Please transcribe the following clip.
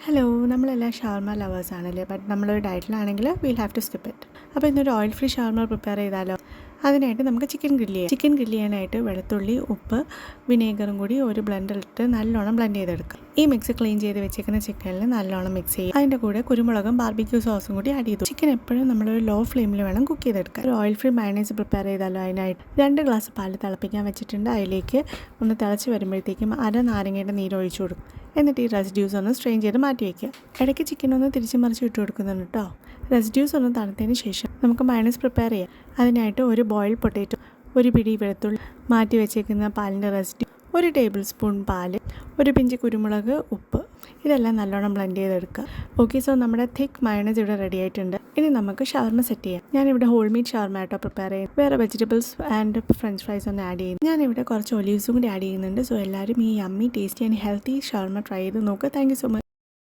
Hello, നമ്മളെല്ലാം ഷവർമ lovers ആണല്ലേ. But നമ്മളൊരു ഡയറ്റിലാണെങ്കിൽ we'll have to skip it. അപ്പോൾ ഇന്നൊരു ഓയിൽ ഫ്രീ ഷവർമ പ്രിപ്പയർ ചെയ്താലോ. അതിനായിട്ട് നമുക്ക് ചിക്കൻ ഗ്രില്ല് ചെയ്യാനായിട്ട് വെളുത്തുള്ളി, ഉപ്പ്, വിനേഗറും കൂടി ഒരു ബ്ലെൻഡറിലിട്ട് നല്ലോണം ബ്ലെൻഡ് ചെയ്തെടുക്കുക. ഈ മിക്സ് ക്ലീൻ ചെയ്ത് വെച്ചേക്കുന്ന ചിക്കനിൽ നല്ലോണം മിക്സ് ചെയ്യുക. അതിൻ്റെ കൂടെ കുരുമുളകും ബാർബിക്യൂ സോസും കൂടി ആഡ് ചെയ്തു. ചിക്കൻ എപ്പോഴും നമ്മളൊരു ലോ ഫ്ലെയിമിൽ വേണം കുക്ക് ചെയ്തെടുക്കുക. ഒരു ഓയിൽ ഫ്രീ മയണൈസ് പ്രിപ്പയർ ചെയ്താലോ. അതിനായിട്ട് 2 ഗ്ലാസ് പാല് തിളപ്പിക്കാൻ വെച്ചിട്ടുണ്ട്. അതിലേക്ക് ഒന്ന് തിളച്ച് വരുമ്പോഴത്തേക്കും അര നാരങ്ങയുടെ നീര് ഒഴിച്ചു കൊടുക്കും. എന്നിട്ട് ഈ റെസിഡ്യൂസ് ഒന്ന് സ്ട്രെയിൻ ചെയ്ത് മാറ്റി വയ്ക്കുക. ഇടയ്ക്ക് ചിക്കൻ ഒന്ന് തിരിച്ച് മറിച്ച് ഇട്ട് കൊടുക്കുന്നുണ്ട് കേട്ടോ. റെസിഡ്യൂസ് ഒന്ന് തണുത്തതിന് ശേഷം നമുക്ക് മയണൈസ് പ്രിപ്പയർ ചെയ്യാം. അതിനായിട്ട് ഒരു ബോയിൽഡ് പൊട്ടാറ്റോ, ഒരു പിടി വെളുത്തുള്ളി, മാറ്റി വെച്ചേക്കുന്ന പാലിൻ്റെ റെസിഡ്യൂ, 1 ടേബിൾ സ്പൂൺ പാല്, ഒരു പിഞ്ച് കുരുമുളക്, ഉപ്പ്, ഇതെല്ലാം നല്ലോണം ബ്ലെൻഡ് ചെയ്തെടുക്കുക. ഓക്കെ, സോ നമ്മുടെ തിക്ക് മയണൈസ് ഇവിടെ റെഡി ആയിട്ടുണ്ട്. ഇനി നമുക്ക് ഷവർമ സെറ്റ് ചെയ്യാം. ഞാനിവിടെ ഹോൾ മീറ്റ് ഷവർമ ആയിട്ടോ പ്രിപ്പയർ ചെയ്യും. വേറെ വെജിറ്റബിൾസ് ആൻഡ് ഫ്രഞ്ച് ഫ്രൈസ് ഒന്ന് ആഡ് ചെയ്യും. ഞാനിവിടെ കുറച്ച് ഒലീവ്സും കൂടി ആഡ് ചെയ്യുന്നുണ്ട്. സോ എല്ലാവരും ഈ yummy tasty and healthy shawarma try ചെയ്ത് നോക്കുക. Thank you so much.